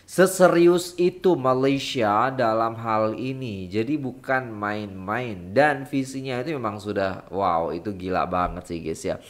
Seserius itu Malaysia dalam hal ini. Jadi bukan main-main. Dan visinya itu memang sudah wow, itu gila banget sih guys ya.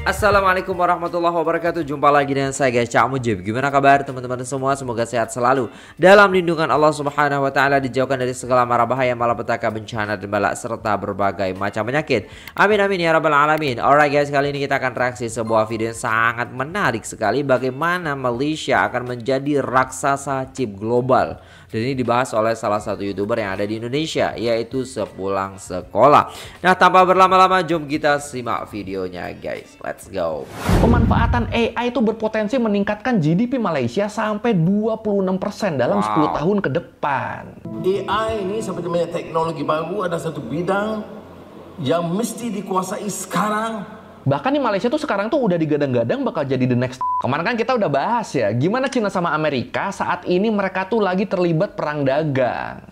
Assalamualaikum warahmatullahi wabarakatuh. Jumpa lagi dengan saya guys, Cak Mujib. Gimana kabar teman-teman semua? Semoga sehat selalu dalam lindungan Allah Subhanahu wa taala, dijauhkan dari segala mara bahaya, malapetaka, bencana dan balak serta berbagai macam penyakit. Amin amin ya rabbal alamin. Alright guys, kali ini kita akan reaksi sebuah video yang sangat menarik sekali, bagaimana Malaysia akan menjadi raksasa chip global. Dan ini dibahas oleh salah satu YouTuber yang ada di Indonesia, yaitu Sepulang Sekolah. Nah, tanpa berlama-lama, jom kita simak videonya guys. Let's go. Pemanfaatan AI itu berpotensi meningkatkan GDP Malaysia sampai 26% dalam 10 tahun ke depan. AI ini seperti banyak teknologi baru, ada satu bidang yang mesti dikuasai sekarang. Bahkan di Malaysia tuh sekarang tuh udah digadang-gadang bakal jadi the next. Kemarin kan kita udah bahas ya, gimana Cina sama Amerika saat ini mereka tuh lagi terlibat perang dagang.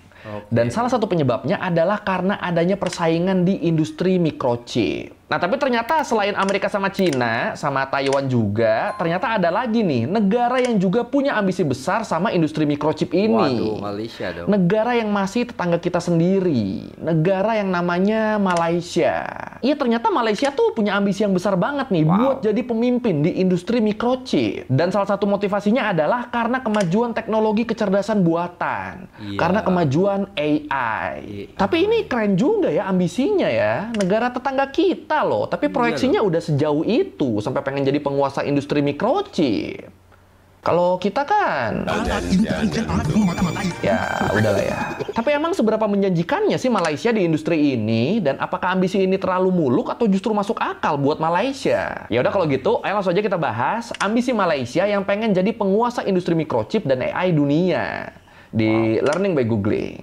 Dan salah satu penyebabnya adalah karena adanya persaingan di industri microchip. Nah, tapi ternyata selain Amerika sama Cina, sama Taiwan juga, ternyata ada lagi nih negara yang juga punya ambisi besar sama industri microchip ini. Waduh, Malaysia dong. Negara yang masih tetangga kita sendiri. Negara yang namanya Malaysia. Iya, ternyata Malaysia tuh punya ambisi yang besar banget nih buat jadi pemimpin di industri microchip. Dan salah satu motivasinya adalah karena kemajuan teknologi kecerdasan buatan. Karena kemajuan AI. Tapi ini keren juga ya ambisinya ya. Negara tetangga kita loh, tapi proyeksinya udah sejauh itu sampai pengen jadi penguasa industri microchip. Kalau kita kan ya udahlah ya. Tapi emang seberapa menjanjikannya sih Malaysia di industri ini, dan apakah ambisi ini terlalu muluk atau justru masuk akal buat Malaysia? Ya udah kalau gitu, ayo langsung aja kita bahas ambisi Malaysia yang pengen jadi penguasa industri microchip dan AI dunia di Learning by Googling.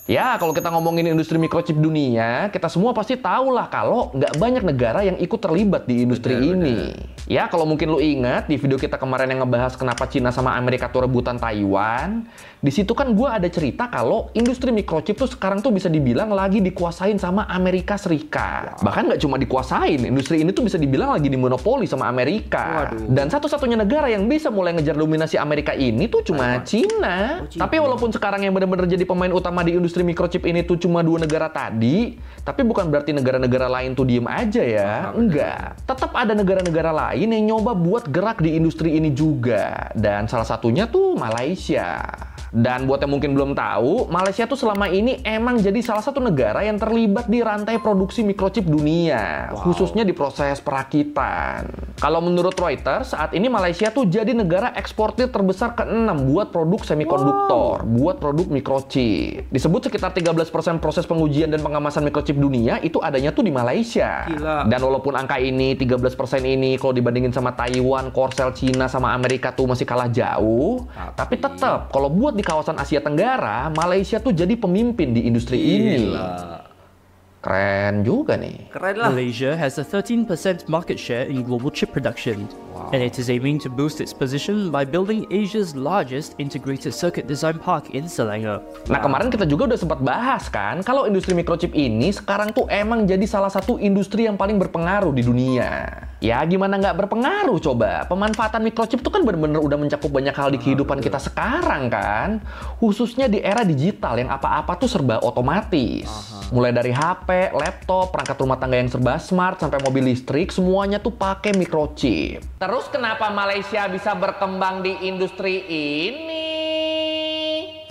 Ya, kalau kita ngomongin industri microchip dunia, kita semua pasti tahu lah kalau nggak banyak negara yang ikut terlibat di industri ini. Ya, kalau mungkin lu ingat di video kita kemarin yang ngebahas kenapa Cina sama Amerika tuh rebutan Taiwan, di situ kan gue ada cerita kalau industri microchip tuh sekarang tuh bisa dibilang lagi dikuasain sama Amerika Serikat. Bahkan nggak cuma dikuasain, industri ini tuh bisa dibilang lagi dimonopoli sama Amerika. Dan satu-satunya negara yang bisa mulai ngejar dominasi Amerika ini tuh cuma Cina. Tapi walaupun sekarang yang benar-benar jadi pemain utama di industri microchip ini tuh cuma dua negara tadi, tapi bukan berarti negara-negara lain tuh diem aja ya. Enggak. Tetap ada negara-negara lain yang nyoba buat gerak di industri ini juga. Dan salah satunya tuh Malaysia. Dan buat yang mungkin belum tahu, Malaysia tuh selama ini emang jadi salah satu negara yang terlibat di rantai produksi microchip dunia, khususnya di proses perakitan. Kalau menurut Reuters, saat ini Malaysia tuh jadi negara eksportir terbesar ke-6 buat produk semikonduktor, buat produk microchip. Disebut sekitar 13% proses pengujian dan pengemasan microchip dunia itu adanya tuh di Malaysia. Gila. Dan walaupun angka ini 13% ini kalau dibandingin sama Taiwan, Korsel, Cina sama Amerika tuh masih kalah jauh, tapi tetap kalau buat di kawasan Asia Tenggara, Malaysia tuh jadi pemimpin di industri ini. Keren juga nih. Keren lah. Malaysia has a 13% market share in global chip production, and it is aiming to boost its position by building Asia's largest integrated circuit design park in Selangor. Nah, kemarin kita juga udah sempat bahas kan, kalau industri microchip ini sekarang tuh emang jadi salah satu industri yang paling berpengaruh di dunia. Ya, gimana nggak berpengaruh coba? Pemanfaatan microchip tuh kan bener-bener udah mencakup banyak hal di kehidupan kita sekarang kan. Khususnya di era digital yang apa-apa tuh serba otomatis. Mulai dari HP, laptop, perangkat rumah tangga yang serba smart, sampai mobil listrik, semuanya tuh pakai microchip. Terus kenapa Malaysia bisa berkembang di industri ini?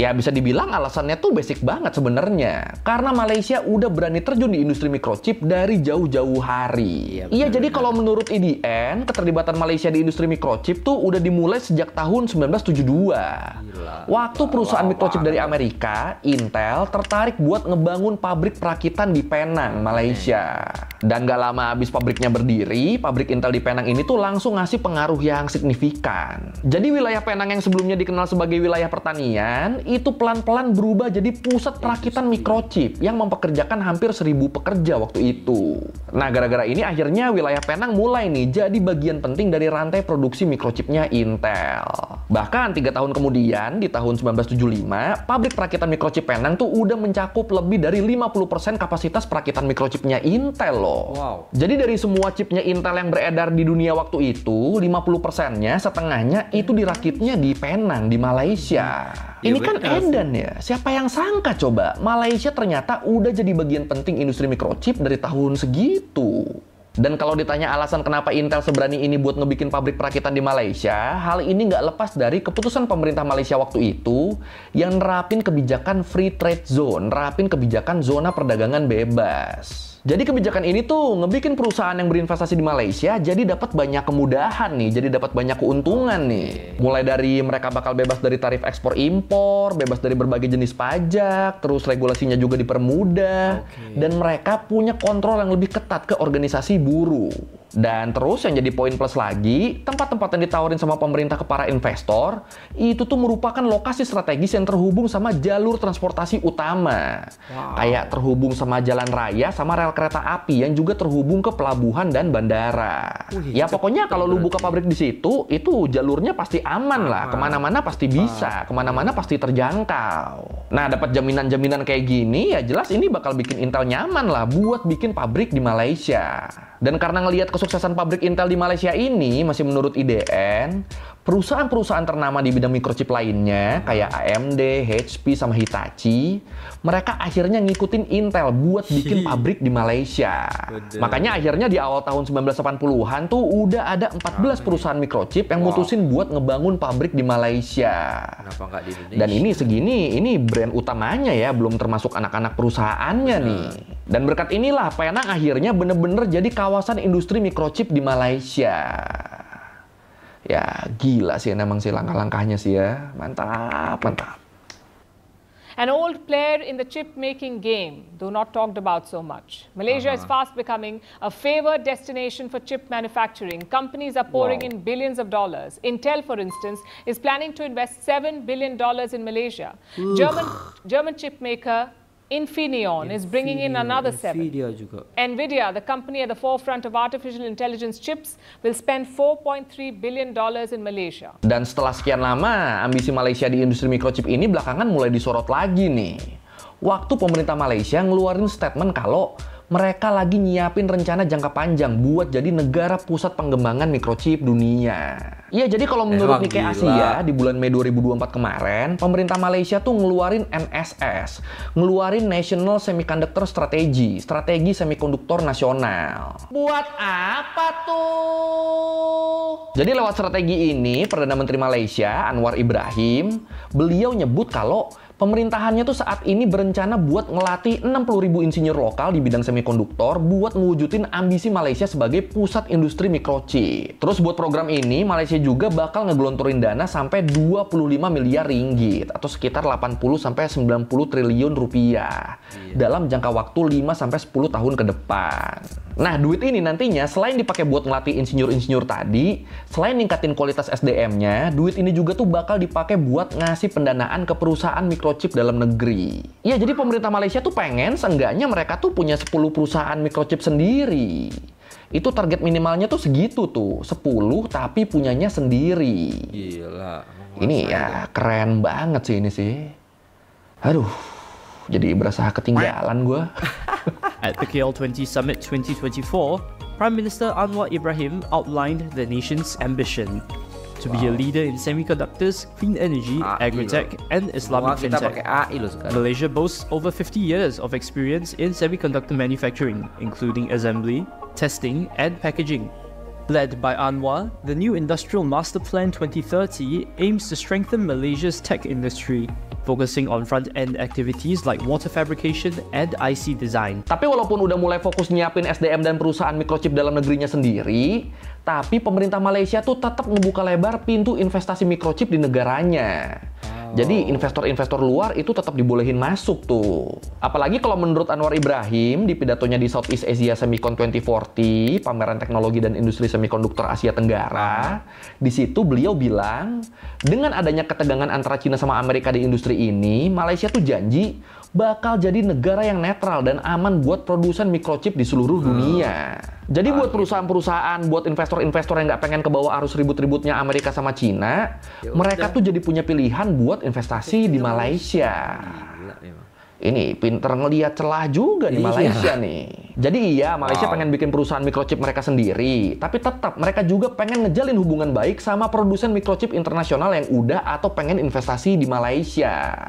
Ya bisa dibilang alasannya tuh basic banget sebenarnya. Karena Malaysia udah berani terjun di industri microchip dari jauh-jauh hari. Iya, jadi kalau menurut IDN, keterlibatan Malaysia di industri microchip tuh udah dimulai sejak tahun 1972. Waktu perusahaan microchip dari Amerika, Intel, tertarik buat ngebangun pabrik perakitan di Penang, Malaysia. Dan gak lama habis pabriknya berdiri, pabrik Intel di Penang ini tuh langsung ngasih pengaruh yang signifikan. Jadi wilayah Penang yang sebelumnya dikenal sebagai wilayah pertanian, itu pelan-pelan berubah jadi pusat perakitan mikrochip yang mempekerjakan hampir 1.000 pekerja waktu itu. Nah, gara-gara ini akhirnya wilayah Penang mulai nih jadi bagian penting dari rantai produksi mikrochipnya Intel. Bahkan 3 tahun kemudian, di tahun 1975, pabrik perakitan mikrochip Penang tuh udah mencakup lebih dari 50% kapasitas perakitan mikrochipnya Intel loh. Wow. Jadi dari semua chipnya Intel yang beredar di dunia waktu itu, 50%-nya, setengahnya itu dirakitnya di Penang, di Malaysia. Ini kan edan ya. Siapa yang sangka coba, Malaysia ternyata udah jadi bagian penting industri mikrochip dari tahun segitu. Dan kalau ditanya alasan kenapa Intel seberani ini buat ngebikin pabrik perakitan di Malaysia, hal ini nggak lepas dari keputusan pemerintah Malaysia waktu itu yang nerapin kebijakan free trade zone, nerapin kebijakan zona perdagangan bebas. Jadi kebijakan ini tuh ngebikin perusahaan yang berinvestasi di Malaysia jadi dapat banyak kemudahan nih, jadi dapat banyak keuntungan nih. Mulai dari mereka bakal bebas dari tarif ekspor impor, bebas dari berbagai jenis pajak, terus regulasinya juga dipermudah, dan mereka punya kontrol yang lebih ketat ke organisasi buruh. Dan terus yang jadi poin plus lagi, tempat-tempat yang ditawarin sama pemerintah ke para investor, itu tuh merupakan lokasi strategis yang terhubung sama jalur transportasi utama. Kayak terhubung sama jalan raya, sama rel kereta api yang juga terhubung ke pelabuhan dan bandara. Ya pokoknya kalau lu buka pabrik di situ, itu jalurnya pasti aman lah. Kemana-mana pasti bisa, kemana-mana pasti terjangkau. Nah, dapat jaminan-jaminan kayak gini, ya jelas ini bakal bikin Intel nyaman lah buat bikin pabrik di Malaysia. Dan karena ngelihat kesuksesan pabrik Intel di Malaysia ini, masih menurut IDN, perusahaan-perusahaan ternama di bidang mikrochip lainnya, kayak AMD, HP, sama Hitachi, mereka akhirnya ngikutin Intel buat bikin pabrik di Malaysia. Makanya akhirnya di awal tahun 1980-an tuh udah ada 14 perusahaan mikrochip yang mutusin buat ngebangun pabrik di Malaysia. Kenapa nggak di Indonesia? Dan ini segini, ini brand utamanya ya, belum termasuk anak-anak perusahaannya nih. Dan berkat inilah Penang akhirnya bener-bener jadi kawasan industri mikrochip di Malaysia. Ya gila sih emang sih langkah-langkahnya sih ya. Mantap, mantap. An old player in the chip-making game, though not talked about so much. Malaysia is fast becoming a favored destination for chip manufacturing. Companies are pouring in billions of dollars. Intel, for instance, is planning to invest $7 billion in Malaysia. German chip maker Infineon is bringing in another 7. Nvidia, the company at the forefront of artificial intelligence chips, will spend $4.3 billion in Malaysia. Dan setelah sekian lama, ambisi Malaysia di industri mikrochip ini belakangan mulai disorot lagi nih. Waktu pemerintah Malaysia ngeluarin statement kalau mereka lagi nyiapin rencana jangka panjang buat jadi negara pusat pengembangan mikrochip dunia. Iya, jadi kalau menurut Nikkei Asia di bulan Mei 2024 kemarin, pemerintah Malaysia tuh ngeluarin NSS, ngeluarin National Semiconductor Strategy, strategi semikonduktor nasional. Buat apa tuh? Jadi lewat strategi ini, Perdana Menteri Malaysia, Anwar Ibrahim, beliau nyebut kalau pemerintahannya tuh saat ini berencana buat ngelatih 60.000 insinyur lokal di bidang semikonduktor buat mewujudin ambisi Malaysia sebagai pusat industri mikrochip. Terus buat program ini, Malaysia juga bakal ngegelontorin dana sampai 25 miliar ringgit atau sekitar 80-90 triliun rupiah dalam jangka waktu 5-10 tahun ke depan. Nah, duit ini nantinya selain dipakai buat ngelatih insinyur-insinyur tadi, selain ningkatin kualitas SDM-nya, duit ini juga tuh bakal dipakai buat ngasih pendanaan ke perusahaan mikrochip dalam negeri. Ya, jadi pemerintah Malaysia tuh pengen seenggaknya mereka tuh punya 10 perusahaan mikrochip sendiri. Itu target minimalnya tuh segitu tuh, 10 tapi punyanya sendiri. Gila. Ini ya keren banget sih ini sih. Aduh, jadi berasa ketinggalan gue. At the KL20 Summit 2024, Prime Minister Anwar Ibrahim outlined the nation's ambition to be a leader in semiconductors, clean energy, agri-tech, and Islamic fintech. Malaysia boasts over 50 years of experience in semiconductor manufacturing, including assembly, testing, and packaging. Led by Anwar, the new Industrial Master Plan 2030 aims to strengthen Malaysia's tech industry, focusing on front-end activities like water fabrication and IC design. Tapi walaupun udah mulai fokus nyiapin SDM dan perusahaan mikrochip dalam negerinya sendiri, tapi pemerintah Malaysia tuh tetap ngebuka lebar pintu investasi mikrochip di negaranya. Jadi investor-investor luar itu tetap dibolehin masuk tuh. Apalagi kalau menurut Anwar Ibrahim di pidatonya di Southeast Asia Semicon 2040, pameran teknologi dan industri semikonduktor Asia Tenggara, di situ beliau bilang, dengan adanya ketegangan antara Cina sama Amerika di industri ini, Malaysia tuh janji bakal jadi negara yang netral dan aman buat produsen microchip di seluruh dunia. Jadi buat perusahaan-perusahaan, buat investor-investor yang nggak pengen kebawa arus ribut-ributnya Amerika sama Cina, mereka tuh jadi punya pilihan buat investasi di Malaysia. Ini pinter ngeliat celah juga di Malaysia nih. Jadi iya, Malaysia pengen bikin perusahaan microchip mereka sendiri, tapi tetap mereka juga pengen ngejalin hubungan baik sama produsen microchip internasional yang udah atau pengen investasi di Malaysia.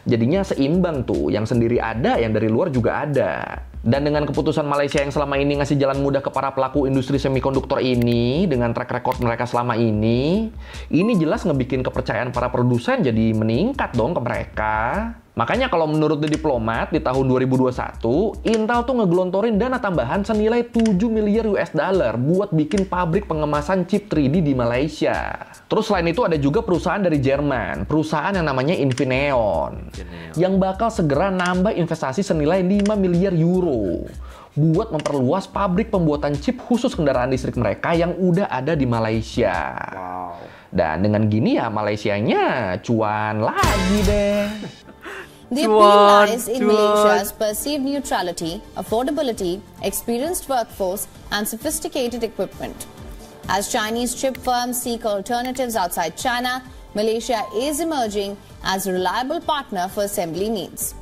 Jadinya seimbang tuh, yang sendiri ada, yang dari luar juga ada. Dan dengan keputusan Malaysia yang selama ini ngasih jalan mudah ke para pelaku industri semikonduktor ini, dengan track record mereka selama ini jelas ngebikin kepercayaan para produsen jadi meningkat dong ke mereka. Makanya kalau menurut The Diplomat, di tahun 2021, Intel tuh ngegelontorin dana tambahan senilai 7 miliar US dollar buat bikin pabrik pengemasan chip 3D di Malaysia. Terus selain itu ada juga perusahaan dari Jerman, perusahaan yang namanya Infineon, yang bakal segera nambah investasi senilai 5 miliar euro buat memperluas pabrik pembuatan chip khusus kendaraan listrik mereka yang udah ada di Malaysia. Dan dengan gini ya Malaysianya cuan lagi deh. The appeal lies in Malaysia's perceived neutrality, affordability, experienced workforce, and sophisticated equipment. As Chinese chip firms seek alternatives outside China, Malaysia is emerging as a reliable partner for assembly needs.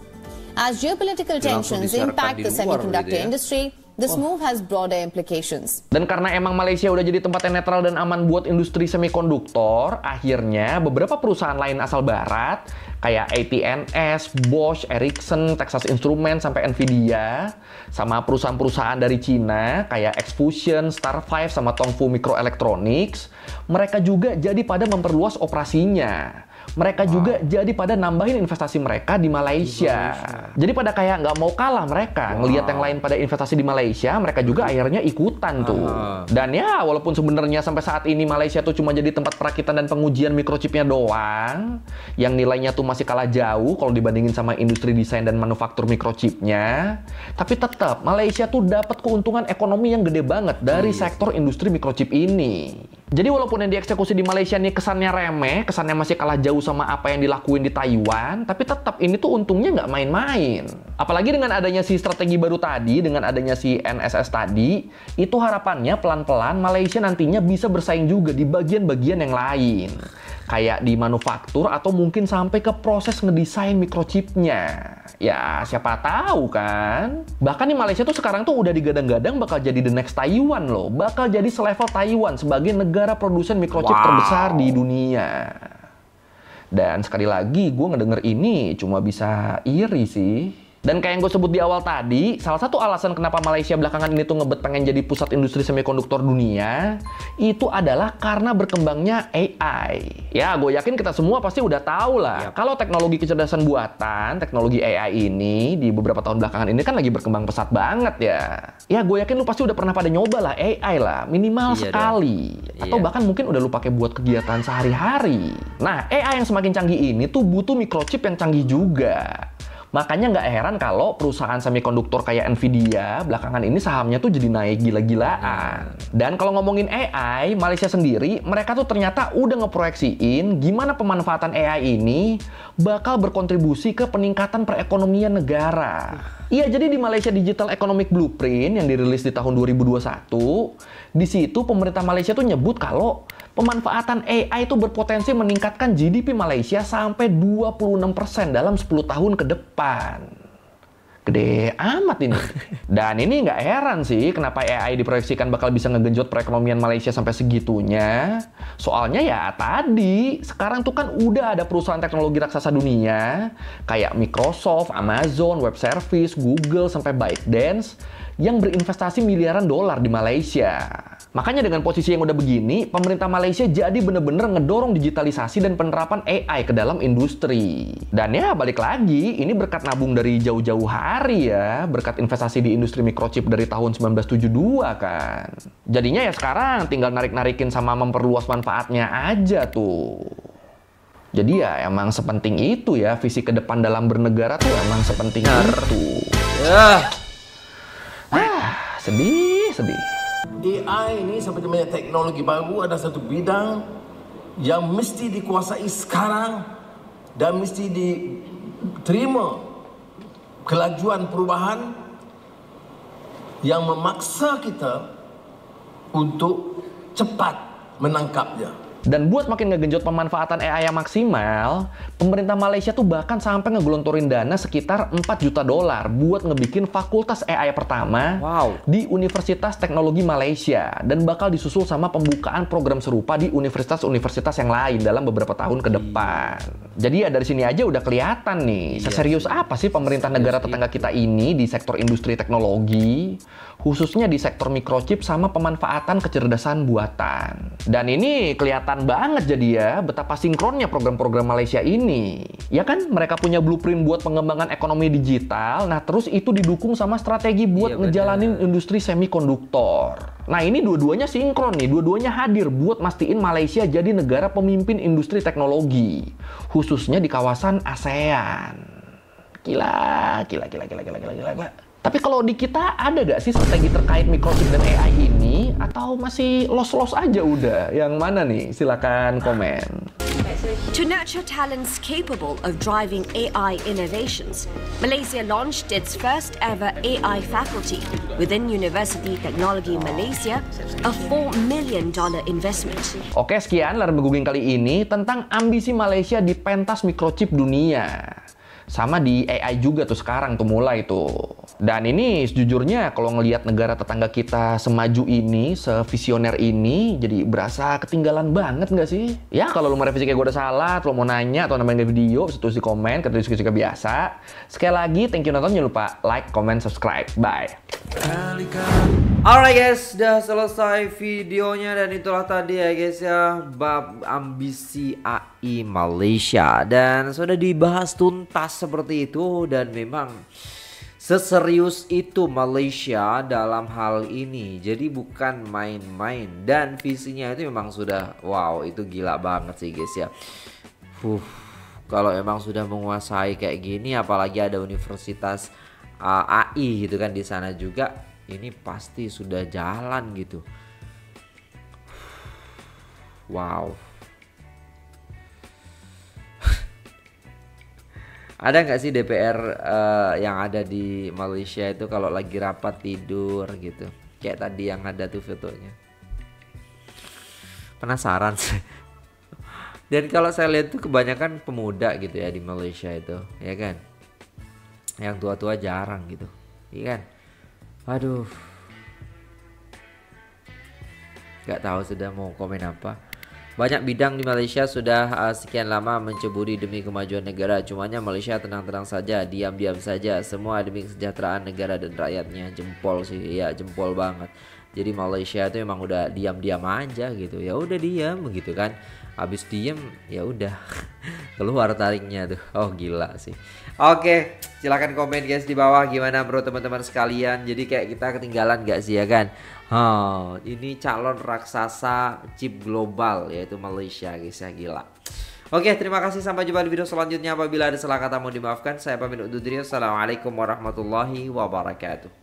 As geopolitical tensions impact the semiconductor industry, this move has broader implications. Dan karena emang Malaysia udah jadi tempat yang netral dan aman buat industri semikonduktor, akhirnya beberapa perusahaan lain asal barat kayak AT&S, Bosch, Ericsson, Texas Instruments, sampai Nvidia, sama perusahaan-perusahaan dari Cina kayak Xfusion, Star5, sama Tongfu Microelectronics, mereka juga jadi pada memperluas operasinya. Mereka juga jadi pada nambahin investasi mereka di Malaysia. Jadi pada kayak nggak mau kalah mereka. Ngelihat yang lain pada investasi di Malaysia, mereka juga akhirnya ikutan tuh. Dan ya, walaupun sebenarnya sampai saat ini Malaysia tuh cuma jadi tempat perakitan dan pengujian microchipnya doang, yang nilainya tuh masih kalah jauh kalau dibandingin sama industri desain dan manufaktur microchipnya. Tapi tetap, Malaysia tuh dapat keuntungan ekonomi yang gede banget dari sektor industri microchip ini. Jadi walaupun yang dieksekusi di Malaysia nih kesannya remeh, kesannya masih kalah jauh sama apa yang dilakuin di Taiwan, tapi tetap ini tuh untungnya nggak main-main. Apalagi dengan adanya si strategi baru tadi, dengan adanya si NSS tadi, itu harapannya pelan-pelan Malaysia nantinya bisa bersaing juga di bagian-bagian yang lain. Kayak di manufaktur atau mungkin sampai ke proses ngedesain microchipnya. Ya, siapa tahu kan? Bahkan di Malaysia tuh sekarang tuh udah digadang-gadang bakal jadi the next Taiwan loh. Bakal jadi selevel Taiwan sebagai negara produsen microchip terbesar di dunia. Dan sekali lagi, gue ngedenger ini cuma bisa iri sih. Dan kayak yang gue sebut di awal tadi, salah satu alasan kenapa Malaysia belakangan ini tuh ngebet pengen jadi pusat industri semikonduktor dunia, itu adalah karena berkembangnya AI. Ya, gue yakin kita semua pasti udah tahu lah, kalau teknologi kecerdasan buatan, teknologi AI ini di beberapa tahun belakangan ini kan lagi berkembang pesat banget ya. Ya, gue yakin lu pasti udah pernah pada nyoba lah AI lah, minimal sekali. Atau bahkan mungkin udah lu pakai buat kegiatan sehari-hari. Nah, AI yang semakin canggih ini tuh butuh microchip yang canggih juga. Makanya nggak heran kalau perusahaan semikonduktor kayak Nvidia belakangan ini sahamnya tuh jadi naik gila-gilaan. Dan kalau ngomongin AI, Malaysia sendiri, mereka tuh ternyata udah ngeproyeksiin gimana pemanfaatan AI ini bakal berkontribusi ke peningkatan perekonomian negara. Iya, jadi di Malaysia Digital Economic Blueprint yang dirilis di tahun 2021, di situ pemerintah Malaysia tuh nyebut kalau pemanfaatan AI itu berpotensi meningkatkan GDP Malaysia sampai 26% dalam 10 tahun ke depan. Gede amat ini. Dan ini nggak heran sih kenapa AI diproyeksikan bakal bisa ngegenjot perekonomian Malaysia sampai segitunya. Soalnya ya tadi, sekarang tuh kan udah ada perusahaan teknologi raksasa dunia kayak Microsoft, Amazon, Web Service, Google, sampai ByteDance yang berinvestasi miliaran dolar di Malaysia. Makanya dengan posisi yang udah begini, pemerintah Malaysia jadi bener-bener ngedorong digitalisasi dan penerapan AI ke dalam industri. Dan ya balik lagi, ini berkat nabung dari jauh-jauh hari ya, berkat investasi di industri microchip dari tahun 1972 kan. Jadinya ya sekarang tinggal narik-narikin sama memperluas manfaatnya aja tuh. Jadi ya emang sepenting itu ya, visi ke depan dalam bernegara tuh emang sepenting itu. Sedih. AI ini seperti banyak teknologi baru, ada satu bidang yang mesti dikuasai sekarang dan mesti diterima kelajuan perubahan yang memaksa kita untuk cepat menangkapnya. Dan buat makin ngegenjot pemanfaatan AI yang maksimal, pemerintah Malaysia tuh bahkan sampai ngegelontorin dana sekitar 4 juta dolar buat ngebikin fakultas AI pertama di Universitas Teknologi Malaysia, dan bakal disusul sama pembukaan program serupa di universitas-universitas yang lain dalam beberapa tahun ke depan. Jadi ya dari sini aja udah kelihatan nih, seserius apa sih pemerintah negara tetangga kita ini di sektor industri teknologi, khususnya di sektor microchip sama pemanfaatan kecerdasan buatan. Dan ini kelihatan banget jadi ya betapa sinkronnya program-program Malaysia ini. Ya kan, mereka punya blueprint buat pengembangan ekonomi digital, nah terus itu didukung sama strategi buat ngejalanin industri semikonduktor. Nah ini dua-duanya sinkron nih, dua-duanya hadir buat mastiin Malaysia jadi negara pemimpin industri teknologi, khususnya di kawasan ASEAN. Gila. Tapi kalau di kita ada gak sih strategi terkait microchip dan AI ini? Atau masih los-los aja udah? Yang mana nih? Silakan komen. To nurture talents capable of driving AI innovations, Malaysia launched its first ever AI faculty within University Technology Malaysia, a $4 million investment. Oke, sekian Layar Mengguging kali ini tentang ambisi Malaysia di pentas microchip dunia. Sama di AI juga tuh sekarang tuh mulai tuh. Dan ini sejujurnya kalau ngelihat negara tetangga kita semaju ini, sevisioner ini, jadi berasa ketinggalan banget nggak sih? Ya kalau lu mau revisi kayak gue udah salah, atau mau nanya atau nambahin video, bisa tulis di komen, kita diskusi kayak biasa. Sekali lagi, thank you nonton, jangan lupa like, comment, subscribe. Bye. Alright guys, sudah selesai videonya dan itulah tadi ya guys ya bab ambisi AI Malaysia, dan sudah dibahas tuntas seperti itu, dan memang seserius itu Malaysia dalam hal ini. Jadi bukan main-main, dan visinya itu memang sudah wow, itu gila banget sih guys ya. Kalau emang sudah menguasai kayak gini, apalagi ada universitas AI gitu kan di sana juga, ini pasti sudah jalan gitu. Wow. Ada nggak sih DPR yang ada di Malaysia itu kalau lagi rapat tidur gitu? Kayak tadi yang ada tuh fotonya. Penasaran sih. Dan kalau saya lihat tuh kebanyakan pemuda gitu ya di Malaysia itu, ya kan? Yang tua-tua jarang gitu, iya kan? Aduh, gak tahu sudah mau komen apa. Banyak bidang di Malaysia sudah sekian lama menceburi demi kemajuan negara. Cumanya Malaysia tenang-tenang saja, diam-diam saja. Semua demi kesejahteraan negara dan rakyatnya. Jempol sih, ya jempol banget. Jadi Malaysia itu emang udah diam-diam aja gitu. Ya udah diam begitu kan. Habis diem ya udah keluar taringnya tuh. Oh gila sih. Oke, silakan komen guys di bawah gimana bro teman-teman sekalian. Jadi kayak kita ketinggalan gak sih ya kan? Ini calon raksasa chip global yaitu Malaysia guys ya, gila. Oke, terima kasih, sampai jumpa di video selanjutnya. Apabila ada salah kata mohon dimaafkan. Saya pamit undur diri. Assalamualaikum warahmatullahi wabarakatuh.